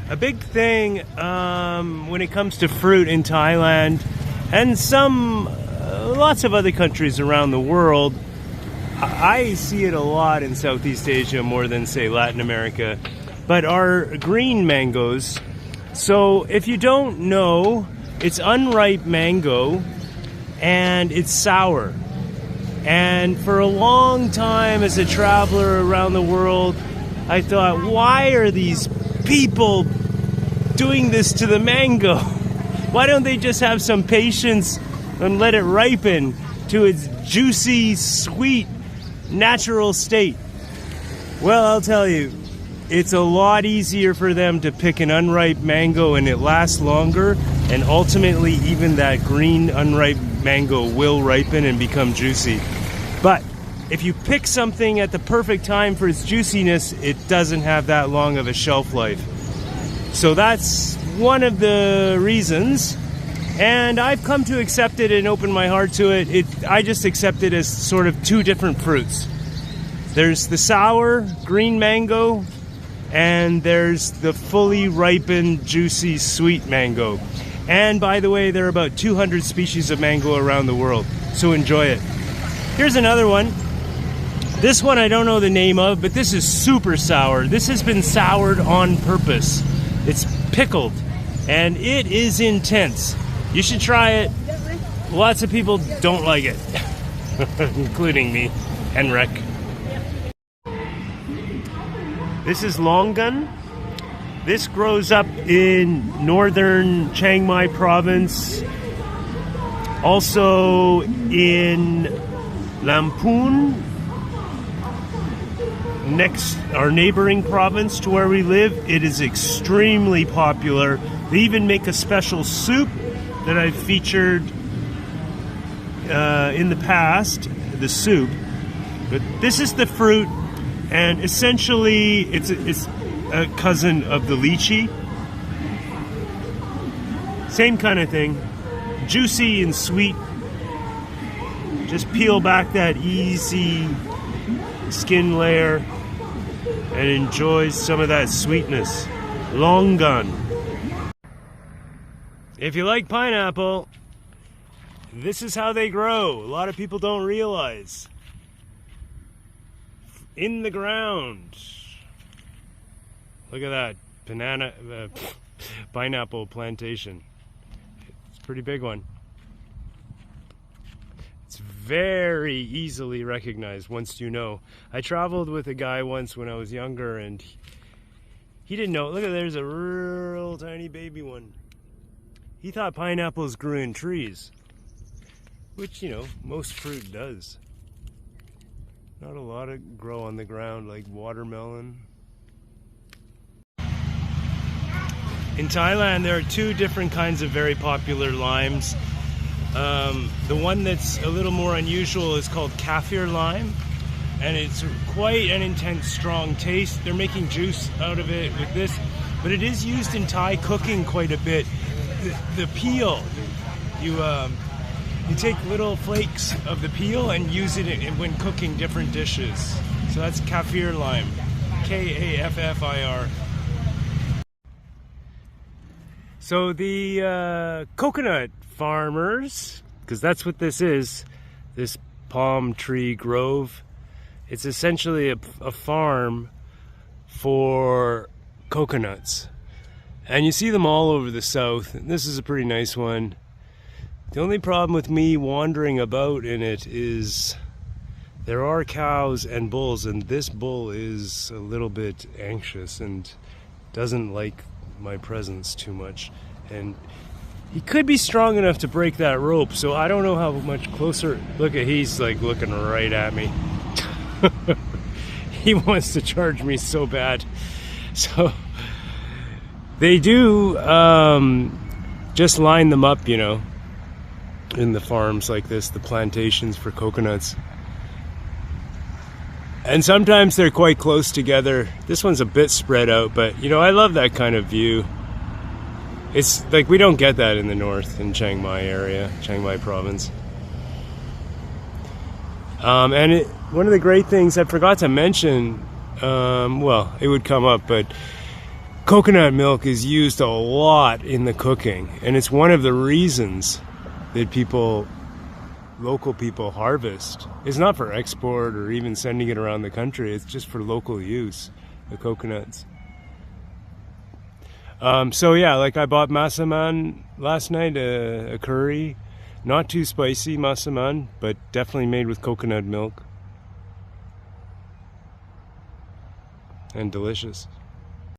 A big thing when it comes to fruit in Thailand and lots of other countries around the world, I see it a lot in Southeast Asia more than, say, Latin America, but are green mangoes. So if you don't know, it's unripe mango and it's sour. And for a long time as a traveler around the world, I thought, why are these people doing this to the mango? Why don't they just have some patience and let it ripen to its juicy, sweet, natural state? Well, I'll tell you, it's a lot easier for them to pick an unripe mango and it lasts longer, and ultimately even that green unripe mango will ripen and become juicy. But if you pick something at the perfect time for its juiciness, it doesn't have that long of a shelf life. So that's one of the reasons, and I've come to accept it and open my heart to it. I just accept it as sort of two different fruits. There's the sour green mango, and there's the fully ripened, juicy, sweet mango. And by the way, there are about 200 species of mango around the world, so enjoy it. Here's another one. This one I don't know the name of, but this is super sour. This has been soured on purpose. It's pickled, and it is intense. You should try it. Lots of people don't like it, including me, Henrik. This is Longan. This grows up in northern Chiang Mai province, also in Lamphun, next, our neighboring province to where we live. It is extremely popular. They even make a special soup that I've featured in the past, the soup. But this is the fruit, and essentially it's a cousin of the lychee. Same kind of thing, juicy and sweet. Just peel back that easy skin layer and enjoy some of that sweetness. Longan. If you like pineapple, this is how they grow. A lot of people don't realize. In the ground. Look at that pineapple plantation. It's a pretty big one. It's very easily recognized once you know. I traveled with a guy once when I was younger, and he didn't know. Look at, there's a real tiny baby one. He thought pineapples grew in trees, which, you know, most fruit does. Not a lot of grow on the ground like watermelon. In Thailand, there are two different kinds of very popular limes. The one that's a little more unusual is called Kaffir Lime, and it's quite an intense, strong taste. They're making juice out of it with this, but it is used in Thai cooking quite a bit. The peel, you take little flakes of the peel and use it when cooking different dishes. So that's Kaffir Lime, Kaffir. So the coconut farmers, because that's what this is, this palm tree grove, it's essentially a farm for coconuts. And you see them all over the south. This is a pretty nice one. The only problem with me wandering about in it is there are cows and bulls, and this bull is a little bit anxious and doesn't like my presence too much, and he could be strong enough to break that rope, so I don't know how much closer. Look at, he's like looking right at me. He wants to charge me so bad. So they do just line them up, you know, in the farms like this, the plantations for coconuts. And sometimes they're quite close together. This one's a bit spread out, but you know, I love that kind of view. It's like we don't get that in the north, in Chiang Mai area, Chiang Mai province. And one of the great things I forgot to mention, well, it would come up, but Coconut milk is used a lot in the cooking, and it's one of the reasons that local people harvest. It's not for export or even sending it around the country, it's just for local use, the coconuts. So yeah, like I bought massaman last night, a curry, not too spicy massaman, but definitely made with coconut milk, and delicious.